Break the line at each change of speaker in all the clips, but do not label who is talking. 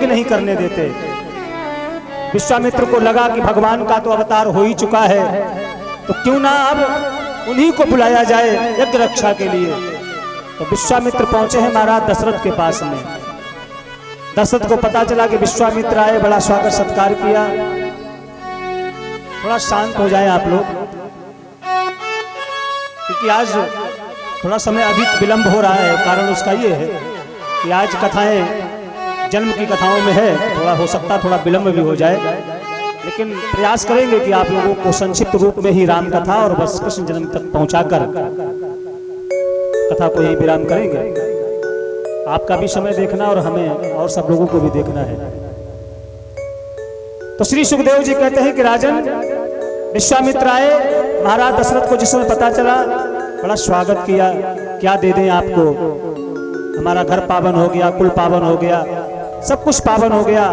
यज्ञ नहीं करने देते। विश्वामित्र को लगा कि भगवान का तो अवतार हो ही चुका है, तो क्यों ना अब उन्हीं को बुलाया जाए यज्ञ रक्षा के लिए। तो विश्वामित्र पहुंचे हैं महाराज दशरथ के पास में। दशरथ को पता चला कि विश्वामित्र आए, बड़ा स्वागत सत्कार किया। थोड़ा शांत हो जाए आप लोग, क्योंकि आज थोड़ा समय अधिक विलंब हो रहा है। कारण उसका ये है कि आज कथाएं जन्म की कथाओं में है, थोड़ा हो सकता थोड़ा विलंब भी हो जाए, लेकिन प्रयास करेंगे कि आप लोगों को संक्षिप्त रूप में ही राम कथा और बस कृष्ण जन्म तक पहुंचाकर कथा को ही विराम करेंगे। आपका भी समय देखना और हमें और सब लोगों को भी देखना है। तो श्री सुखदेव जी कहते हैं कि राजन, विश्वामित्र आए, महाराज दशरथ को जिस समय पता चला बड़ा स्वागत किया। क्या दे दें आपको, हमारा घर पावन हो गया, कुल पावन हो गया, सब कुछ पावन हो गया,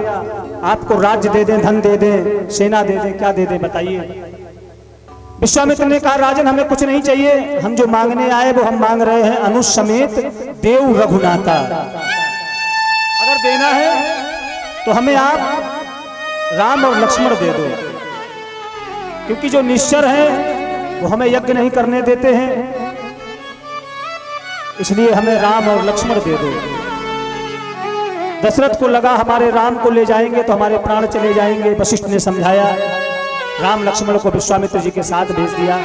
आपको राज्य दे दें, धन दे दें, सेना दे दें, क्या दे दें बताइए। विश्वामित्र ने कहा राजन हमें कुछ नहीं चाहिए, हम जो मांगने आए वो हम मांग रहे हैं अनुज समेत देव रघुनाथा। अगर देना है तो हमें आप राम और लक्ष्मण दे दो, क्योंकि जो निश्चर हैं वो हमें यज्ञ नहीं करने देते हैं, इसलिए हमें राम और लक्ष्मण दे दो। दशरथ को लगा हमारे राम को ले जाएंगे तो हमारे प्राण चले जाएंगे। वशिष्ठ ने समझाया, राम लक्ष्मण को विश्वामित्र जी के साथ भेज दिया।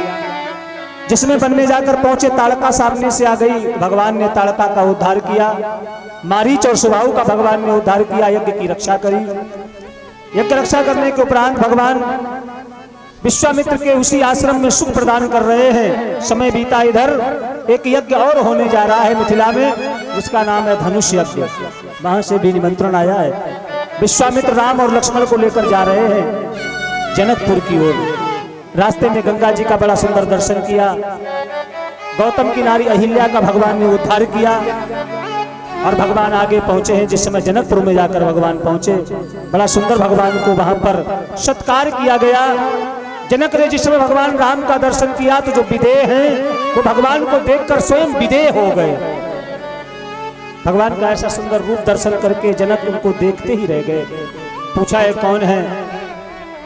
जिसमें वन में जाकर पहुंचे, ताड़का सामने से आ गई। भगवान ने ताड़का का उद्धार किया, मारीच और सुबाहु का भगवान ने उद्धार किया, यज्ञ की रक्षा करी। यज्ञ रक्षा करने के उपरांत भगवान विश्वामित्र के उसी आश्रम में सुख प्रदान कर रहे हैं। समय बीता, इधर एक यज्ञ और होने जा रहा है मिथिला में, जिसका नाम है धनुष यज्ञ। वहां से भी निमंत्रण आया है। विश्वामित्र राम और लक्ष्मण को लेकर जा रहे हैं जनकपुर की ओर। रास्ते में गंगा जी का बड़ा सुंदर दर्शन किया, गौतम की नारी अहिल्या का भगवान ने उद्धार किया और भगवान आगे पहुंचे हैं। जिस समय जनकपुर में जाकर भगवान पहुंचे, बड़ा सुंदर भगवान को वहां पर सत्कार किया गया। जनक ने जिस समय भगवान राम का दर्शन किया तो जो विदेह हैं वो भगवान को देखकर स्वयं विदेह हो गए। भगवान का ऐसा सुंदर रूप दर्शन करके जनक उनको देखते ही रह गए। पूछा ये कौन है?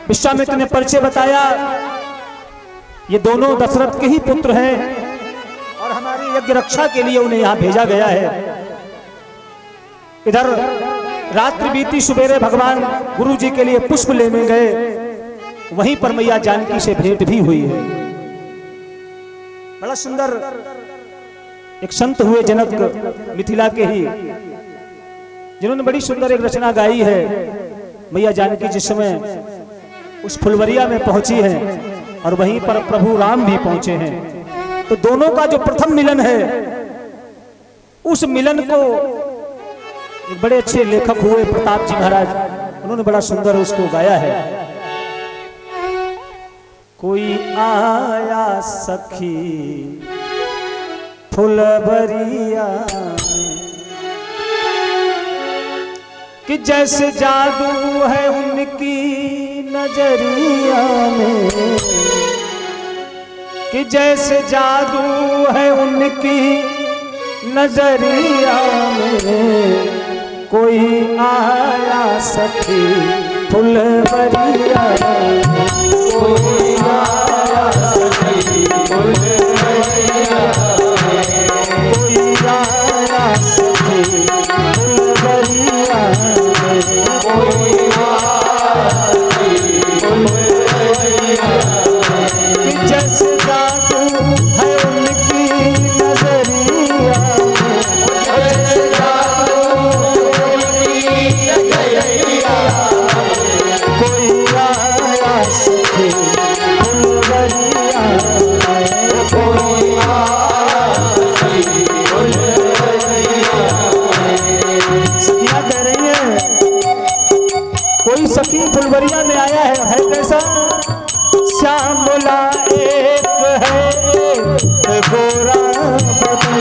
विश्वामित्र ने परिचय बताया, ये दोनों दशरथ के ही पुत्र हैं और हमारी यज्ञ रक्षा के लिए उन्हें यहाँ भेजा गया है। इधर रात्रि बीती, सुबेरे भगवान गुरु जी के लिए पुष्प लेने गए, वहीं पर मैया जानकी से भेंट भी हुई है। बड़ा सुंदर एक संत हुए जनक मिथिला के ही, जिन्होंने बड़ी सुंदर एक रचना गाई है। मैया जानकी जिस समय उस फुलवरिया में पहुंची है और वहीं पर प्रभु राम भी पहुंचे हैं, तो दोनों का जो प्रथम मिलन है, उस मिलन को एक बड़े अच्छे लेखक हुए प्रताप जी महाराज, उन्होंने बड़ा सुंदर उसको गाया है। कोई आया सखी फुलवरिया कि जैसे जादू है उनकी नजरिया में, कि जैसे जादू है उनकी नजरिया में। कोई आया सखी फुलवरिया, कोई आया सखी फुलवरिया, कोई आया सखी फुलवरिया, कोई आया सखी फुलवरिया। कि जैसे जादू है उनकी नजरिया, जैसे जादू है उनकी नजरिया। कोई आया सखी फुलवरिया, कोई आया सखी फुलवरिया। सखियां कह रही है, कोई सखी फुलवरिया में आया है कैसा? श्यामला एक है गोरा बदन,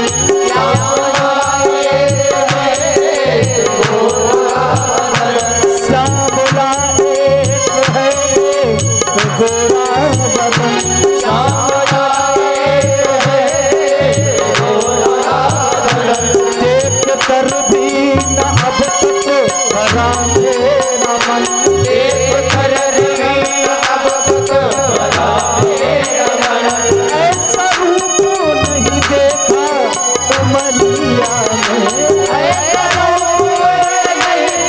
श्यामला एक है गोरा बदन, श्यामला एक है गोरा बदन, श्यामला एक है गोरा बदन। देख कर भी न अब तक राम मेरा मन देख कर रही अब तक भरा मेरा मन। ऐसा रूप नहीं देखा कमरिया में, ऐसा रूप नहीं देखा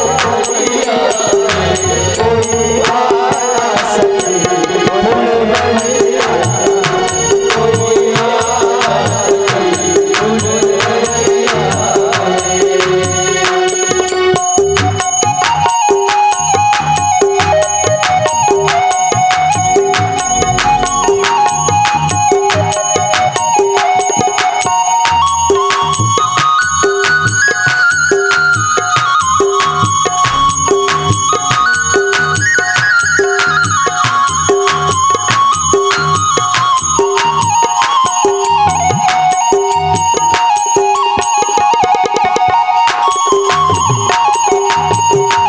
कमरिया में। कोई आया सखी फुलवरिया, कोई आया सखी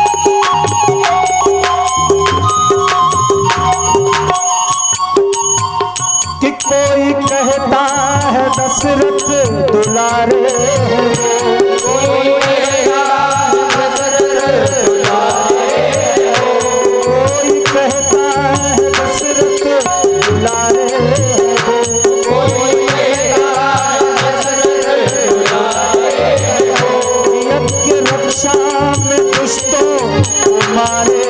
फुलवरिया। कि कोई कहता है दशरथ दुलारे, कोई कहता है दशरथ दुलारे, कोई कहता है दशरथ दुलारे, कोई कहता है दशरथ दुलारे। यज्ञ रक्षा में दुष्टों को मारे,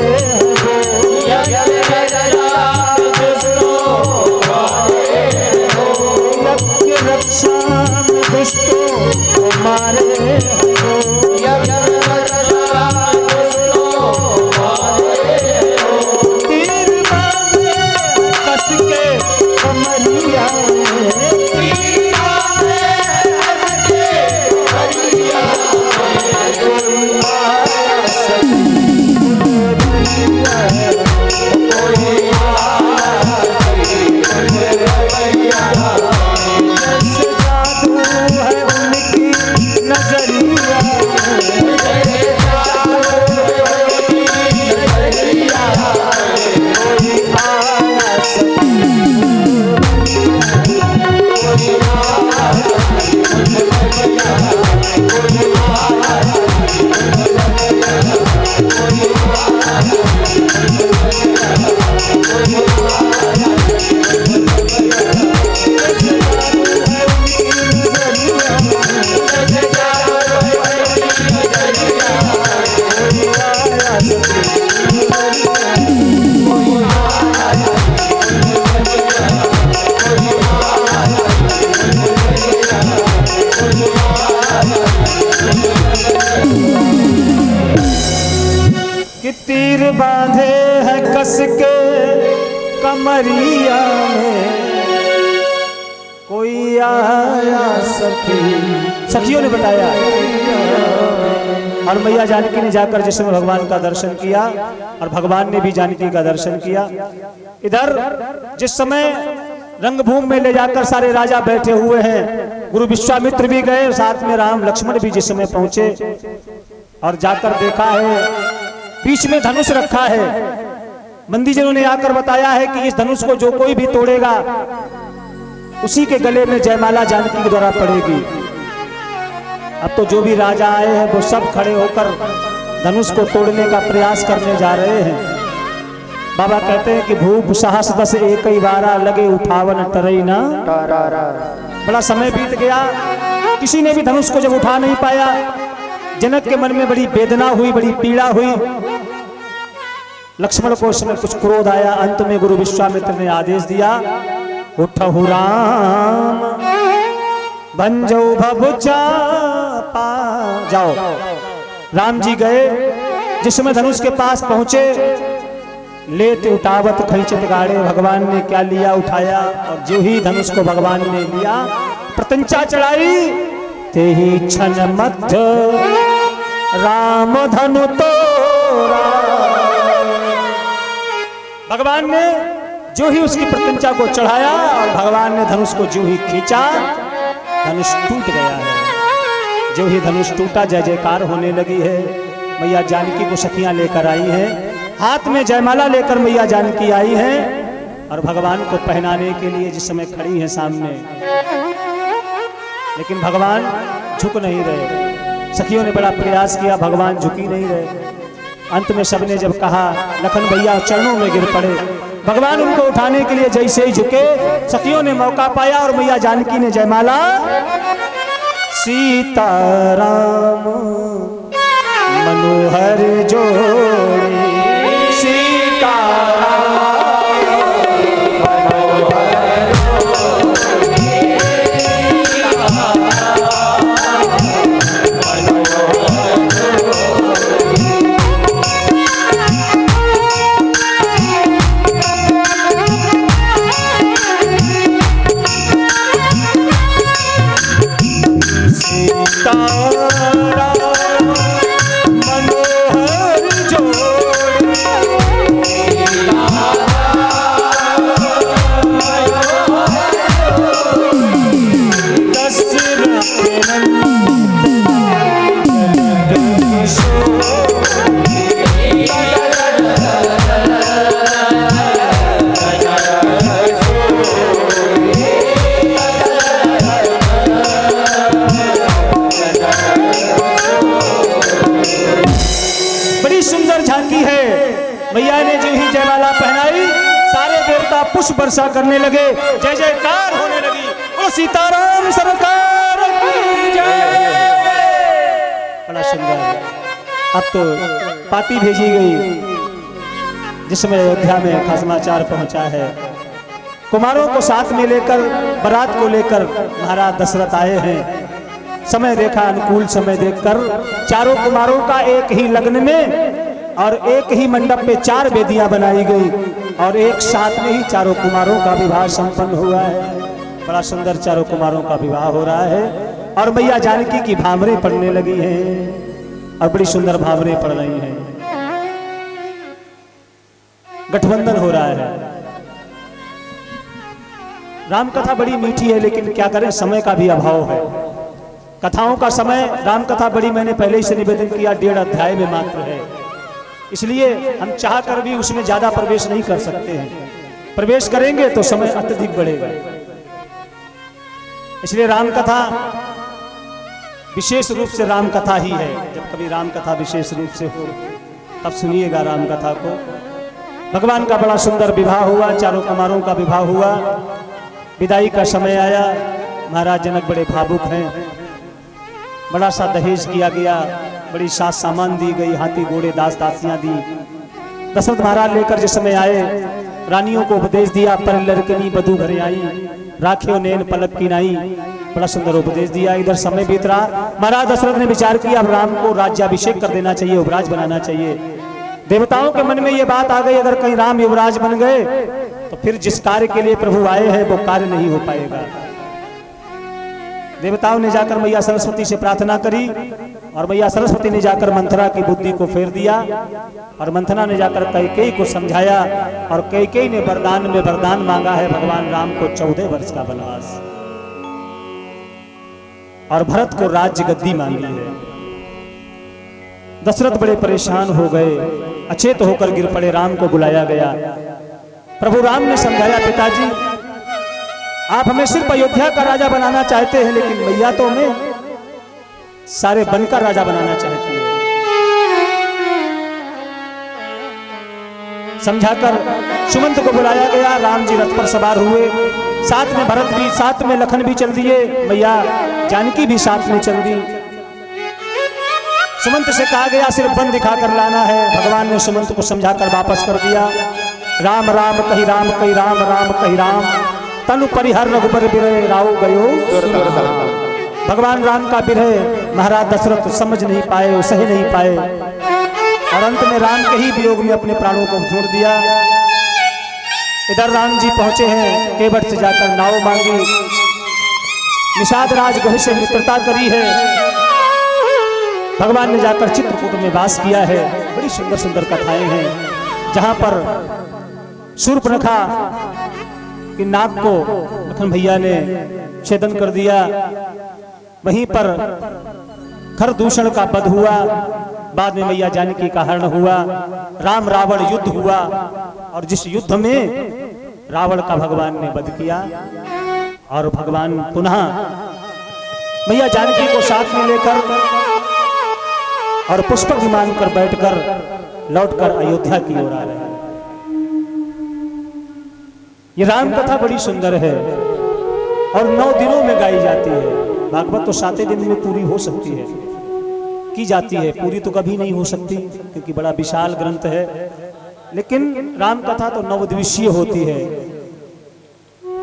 यज्ञ रक्षा में दुष्टों रक्षा में दुष्टों को मारे हो, यज्ञ रक्षा में दुष्टों को मारे हो। तीर बांधे कस के कमरिया में, तीर बांधे कस के कमरिया में। कोई आया सखी फुलवरिया, कोई आया सखी फुलवरिया। जादू है उनकी नजरिया, कोई आया सखी कोई आया कि तीर बांधे है कस के कमरिया में, कोई आया सखी। सखियों ने बताया और मैया जानकी ने जाकर जिस समय भगवान का दर्शन किया और भगवान ने भी जानकी का दर्शन किया। इधर जिस समय रंगभूमि में ले जाकर सारे राजा बैठे हुए हैं, गुरु विश्वामित्र भी गए, साथ में राम लक्ष्मण भी जिस समय पहुंचे और जाकर देखा है बीच में धनुष रखा है। मंदीजनों ने आकर बताया है कि इस धनुष को जो कोई भी तोड़ेगा उसी के गले में जयमाला जानकी के द्वारा पड़ेगी। अब तो जो भी राजा आए हैं वो सब खड़े होकर धनुष को तोड़ने का प्रयास करने जा रहे हैं। बाबा कहते हैं कि भूप साहस दस एक ही बारा लगे उठावन टरई ना। बड़ा समय बीत गया, किसी ने भी धनुष को जब उठा नहीं पाया, जनक के मन में बड़ी वेदना हुई, बड़ी पीड़ा हुई। लक्ष्मण को उसमें कुछ क्रोध आया। अंत में गुरु विश्वामित्र ने आदेश दिया, उठहु राम भंजो भभु चापा। जाओ। राम जी गए, जिस समय धनुष के पास पहुंचे, लेते उठावत खींचत गाड़े। भगवान ने क्या लिया, उठाया, और जो ही धनुष को भगवान ने लिया, प्रत्यंचा चढ़ाई, ते ही क्षण मध्य राम धनु तोरा। भगवान ने जो ही उसकी प्रत्यंचा को चढ़ाया और भगवान ने धनुष को जो ही खींचा, धनुष टूट गया है। जो ही धनुष टूटा, जय जयकार होने लगी है। मैया जानकी को सखियां लेकर आई हैं, हाथ में जयमाला लेकर मैया जानकी आई हैं और भगवान को पहनाने के लिए जिस समय खड़ी है सामने, लेकिन भगवान झुक नहीं रहे। सखियों ने बड़ा प्रयास किया, भगवान झुकी नहीं रहे। अंत में सबने जब कहा, लखन भैया चरणों में गिर पड़े। भगवान उनको उठाने के लिए जैसे ही झुके, सखियों ने मौका पाया और मैया जानकी ने जयमाला। सीताराम मनोहर जोड़ी, सीताराम मैया ने जो ही जयमाला पहनाई, सारे देवता पुष्प वर्षा करने लगे, जय जयकार होने लगी। ओ सीताराम सरकार की जय। बड़ा सुंदर। अब तो पाती भेजी गई जिसमें अयोध्या में समाचार पहुंचा है। कुमारों को साथ में लेकर, बारात को लेकर महाराज दशरथ आए हैं। समय देखा, अनुकूल समय देखकर चारों कुमारों का एक ही लग्न में और एक ही मंडप में 4 वेदियां बनाई गई और एक साथ में ही चारों कुमारों का विवाह संपन्न हुआ है। बड़ा सुंदर चारों कुमारों का विवाह हो रहा है और मैया जानकी की भावरें पड़ने लगी हैं और बड़ी सुंदर भावरें पड़ रही हैं। गठबंधन हो रहा है। राम कथा बड़ी मीठी है, लेकिन क्या करें, समय का भी अभाव है। कथाओं का समय, राम कथा बड़ी, मैंने पहले ही से निवेदन किया, 1.5 अध्याय में मात्र है, इसलिए हम चाह कर भी उसमें ज्यादा प्रवेश नहीं कर सकते हैं। प्रवेश करेंगे तो समय अत्यधिक बढ़ेगा। इसलिए राम कथा विशेष रूप से राम कथा ही है। जब कभी राम कथा विशेष रूप से हो तब सुनिएगा राम कथा को। भगवान का बड़ा सुंदर विवाह हुआ, चारों कुमारों का विवाह हुआ। विदाई का समय आया, महाराज जनक बड़े भावुक हैं। बड़ा सा दहेज किया गया, बड़ी साज सामान दी गई, हाथी घोड़े दास दासियां दी। दशरथ महाराज लेकर जिस समय आए, रानियों को उपदेश दिया, पर लड़कनी बधू घरे आई, राखियो नैन पलक की नाई। बड़ा सुंदर उपदेश दिया। इधर समय बीत रहा, महाराज दशरथ ने विचार किया अब राम को राज्याभिषेक कर देना चाहिए, युवराज बनाना चाहिए। देवताओं के मन में ये बात आ गई, अगर कहीं राम युवराज बन गए तो फिर जिस कार्य के लिए प्रभु आए हैं वो कार्य नहीं हो पाएगा। देवताओं ने जाकर मैया सरस्वती से प्रार्थना करी और मैया सरस्वती ने जाकर मंथरा की बुद्धि को फेर दिया और मंथरा ने जाकर कैकेयी को समझाया और कैकेयी ने वरदान में वरदान मांगा है भगवान राम को 14 वर्ष का वनवास और भरत को राज्य गद्दी मांगी है। दशरथ बड़े परेशान हो गए, अचेत होकर गिर पड़े। राम को बुलाया गया। प्रभु राम ने समझाया, पिताजी आप हमें सिर्फ अयोध्या का राजा बनाना चाहते हैं, लेकिन मैया तो हमें सारे वन का राजा बनाना चाहती है। समझाकर सुमंत को बुलाया गया। राम जी रथ पर सवार हुए, साथ में भरत भी, साथ में लखन भी चल दिए, मैया जानकी भी साथ में चल दी। सुमंत से कहा गया सिर्फ वन दिखाकर लाना है। भगवान ने सुमंत को समझाकर वापस कर दिया। राम राम कही राम कही राम राम कही राम, तनु परिहर रघुबर बिरह राव गयो। भगवान राम का बिरह महाराज दशरथ समझ नहीं पाए, सह नहीं पाए और अंत में राम के ही वियोग में अपने प्राणों को छोड़ दिया। इधर राम जी पहुंचे हैं, केवट से जाकर नाव मांगी, निषाद राजगृह से मित्रता करी है। भगवान ने जाकर चित्रकूट में वास किया है। बड़ी सुंदर सुंदर कथाएं हैं, जहां पर शूर्पणखा कि नाक को लखन भैया ने छेदन कर दिया। वहीं पर खरदूषण का वध हुआ। बाद में मैया जानकी का हरण हुआ। राम रावण युद्ध हुआ और जिस युद्ध में रावण का भगवान ने वध किया और भगवान पुनः मैया जानकी को साथ में लेकर और पुष्पक विमान पर बैठकर लौटकर अयोध्या की ओर आ रहे हैं। ये राम कथा बड़ी सुंदर है और 9 दिनों में गाई जाती है। भागवत तो 7 दिन में पूरी हो सकती है, की जाती है, पूरी तो कभी नहीं हो सकती क्योंकि बड़ा विशाल ग्रंथ है। लेकिन राम कथा तो 9 दिवसीय होती है।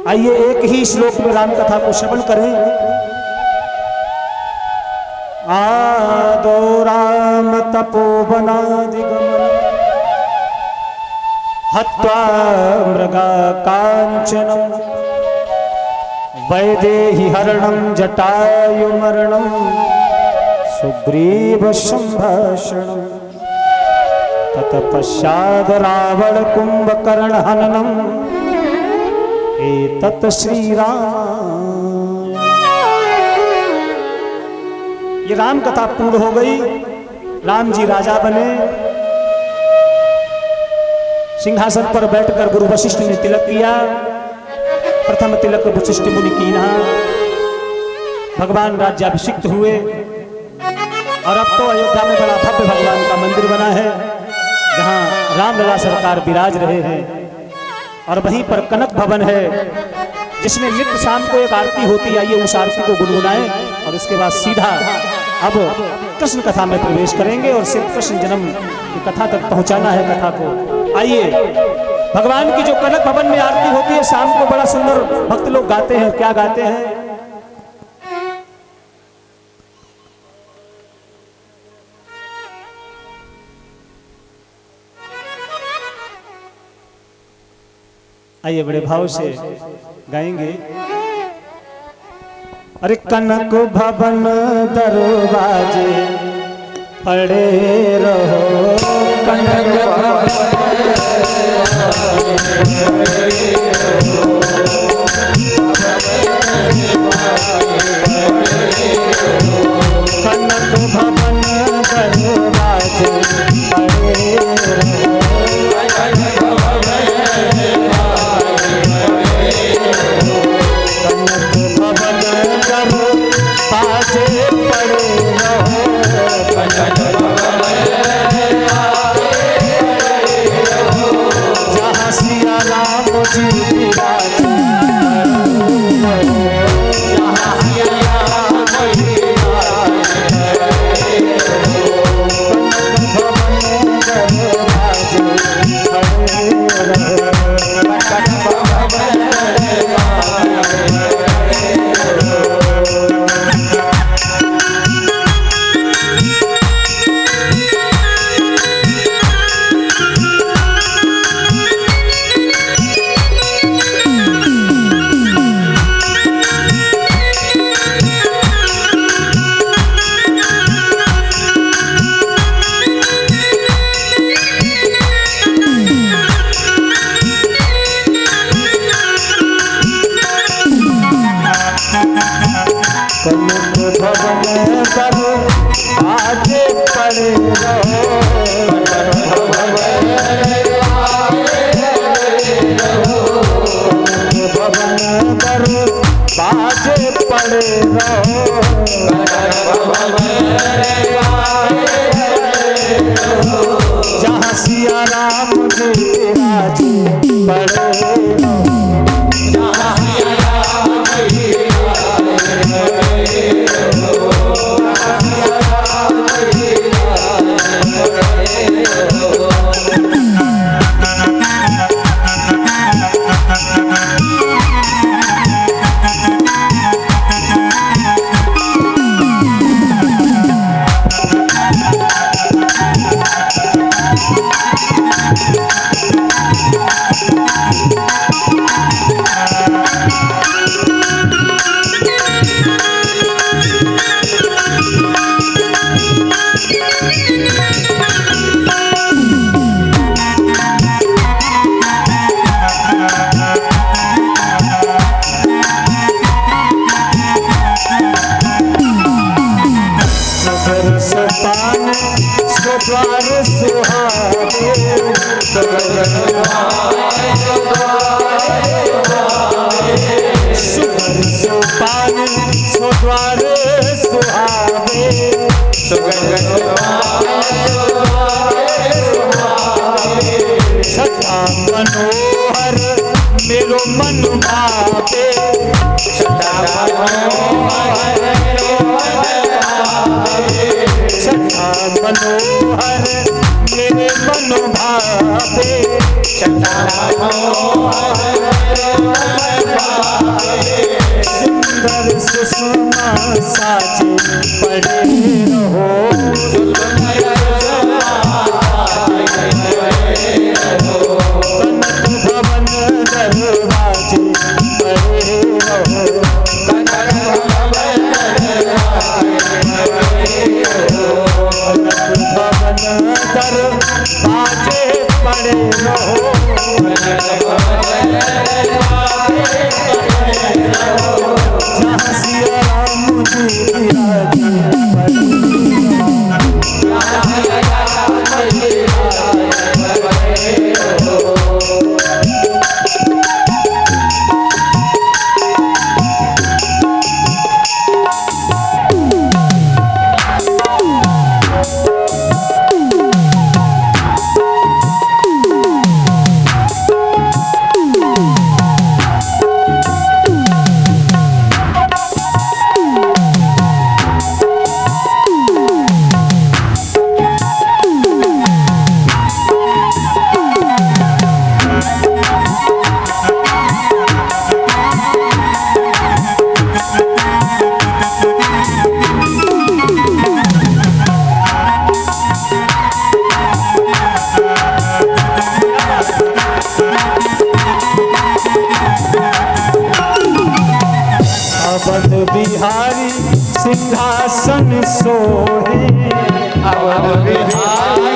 आइए एक ही श्लोक में राम कथा को श्रवण करें। आदो राम तपोवनादिगमन हत्वा मृगा कांचनम वैदेहि हरणं जटायुमरणं सुग्रीव संभाषणं तत्पश्चाद् रावण कुंभकर्ण हननम् एतत् श्री राम। ये राम कथा पूर्ण हो गई। राम जी राजा बने। सिंहासन पर बैठकर गुरु वशिष्ठ ने तिलक किया। प्रथम तिलक वशिष्ठ मुनि कीन्हा। भगवान राज्याभिषिक्त हुए और अब तो अयोध्या में बड़ा भव्य भगवान का मंदिर बना है जहां रामलला सरकार विराज रहे हैं। और वहीं पर कनक भवन है जिसमें नित्य शाम को एक आरती होती है। आइए उस आरती को गुनगुनाएं और उसके बाद सीधा अब कृष्ण कथा में प्रवेश करेंगे और सिर्फ कृष्ण जन्म की कथा तक पहुंचाना है कथा को। आइए भगवान की जो कनक भवन में आरती होती है शाम को, बड़ा सुंदर भक्त लोग गाते हैं। क्या गाते हैं? आइए बड़े भाव से गाएंगे। अरे कनक भवन दरवाजे पड़े रहो, कनक भवन कनक भवन दरवाजे पड़े रहो, जहाँ सिया राम जी विराज, जहाँ सिया राम जी सुहावे पावे सुंदर सुषमा साजे पड़े रहो कनक भवन दरवाजे पड़े रहो भवन दरवाजे पड़े रहो जहाँ सिया राम जी विराजे अवध बिहारी सिंहासन सोहे अवध बिहारी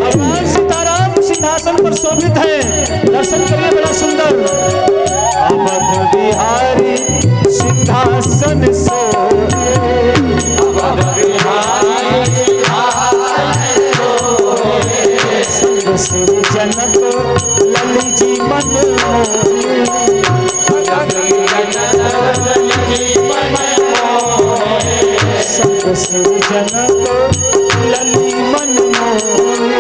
भगवान सीताराम सिंहासन पर शोभित है। दर्शन करिए बड़ा सुंदर। अवध बिहारी सिंहासन सोहे अवध बिहारी संग सिर जनक लली जी मन मोहे संग सिर जनक लली मन मोहे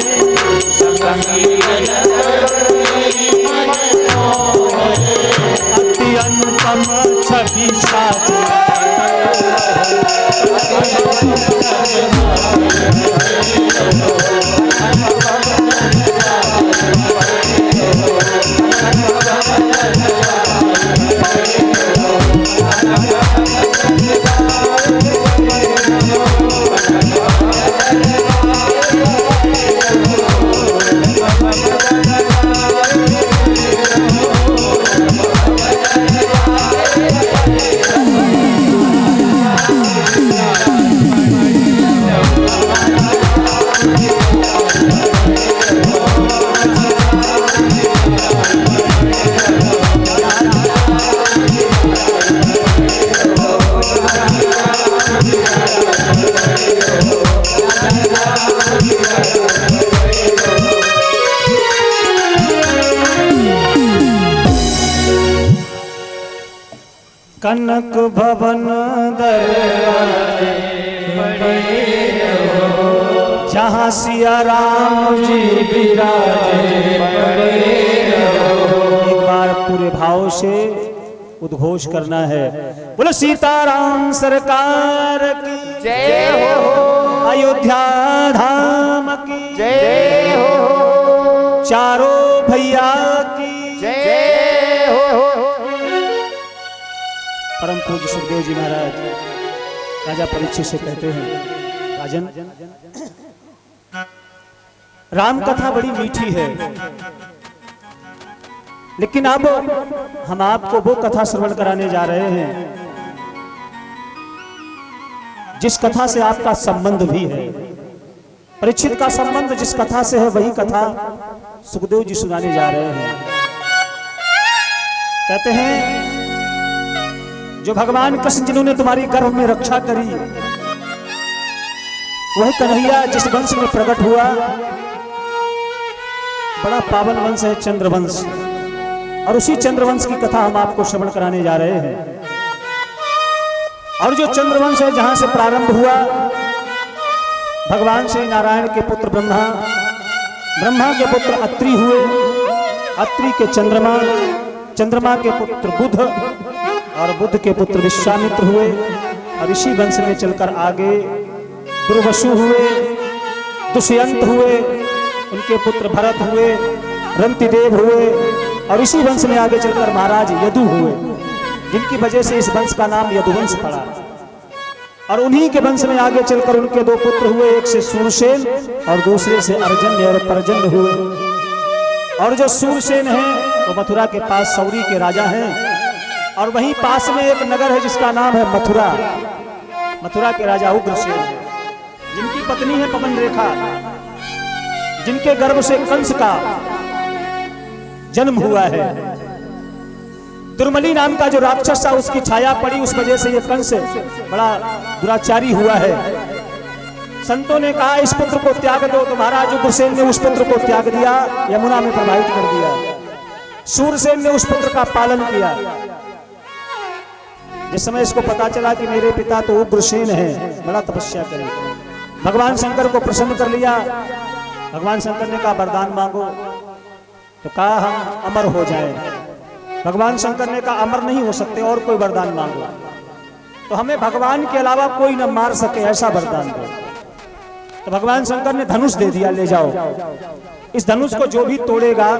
अति अनुपम छवि साजे कनक भवन दरवाजे पड़े रहो जहाँ सिया राम जी विराजे पड़े रहो। एक बार पूरे भाव से उद्घोष करना है। बोलो सीताराम सरकार की
जय हो।
अयोध्या धाम की
जय हो।
चारों भैया की
जय हो।
परम पूज्य सुखदेव जी महाराज राजा परीक्षित से कहते हैं, राजन राम कथा बड़ी मीठी है, लेकिन अब हम आपको वो कथा श्रवण कराने जा रहे हैं जिस कथा से आपका संबंध भी है। परीक्षित का संबंध जिस कथा से है वही कथा सुखदेव जी सुनाने जा रहे हैं। कहते हैं, जो भगवान कृष्ण जिन्होंने तुम्हारी गर्भ में रक्षा करी, वही कन्हैया जिस वंश में प्रकट हुआ, बड़ा पावन वंश है चंद्रवंश, और उसी चंद्रवंश की कथा हम आपको श्रवण कराने जा रहे हैं। और जो चंद्रवंश है जहां से प्रारंभ हुआ, भगवान श्री नारायण के पुत्र ब्रह्मा, ब्रह्मा के पुत्र अत्रि हुए, अत्रि के चंद्रमा, चंद्रमा के पुत्र बुध, और बुध के पुत्र विश्वामित्र हुए, और इसी वंश में चलकर आगे दुर्वसु हुए, दुष्यंत हुए, उनके पुत्र भरत हुए, रंतिदेव हुए, और इसी वंश में आगे चलकर महाराज यदु हुए, जिनकी वजह से इस वंश का नाम यदुवंश पड़ा। और उन्हीं के वंश में आगे चलकर उनके दो पुत्र हुए, एक से सूरसेन और दूसरे से अर्जन्य और पर्जन्य हुए। और जो सूरसेन हैं वो मथुरा के पास सौरी के राजा हैं, और वहीं पास में एक नगर है जिसका नाम है मथुरा। मथुरा के राजा उग्रसेन हैं, जिनकी पत्नी है पवन रेखा, जिनके गर्भ से कंस का जन्म हुआ है। दुर्मली नाम का जो राक्षस था उसकी छाया पड़ी, उस वजह से ये कंस बड़ा दुराचारी हुआ है। संतों ने कहा इस पुत्र को त्याग दो, तो महाराज उग्रसेन ने उस पुत्र को त्याग दिया, यमुना में प्रवाहित कर दिया। सूरसेन ने उस पुत्र का पालन किया। जिस समय इसको पता चला कि मेरे पिता तो उग्रसेन है, बड़ा तपस्या करे, भगवान शंकर को प्रसन्न कर लिया। भगवान शंकर ने कहा वरदान मांगो, तो कहा हम अमर हो जाएं। भगवान शंकर ने कहा अमर नहीं हो सकते, और कोई वरदान मांगो। तो हमें भगवान के अलावा कोई न मार सके ऐसा वरदान दो। तो भगवान शंकर ने धनुष दे दिया, ले जाओ, इस धनुष को जो भी तोड़ेगा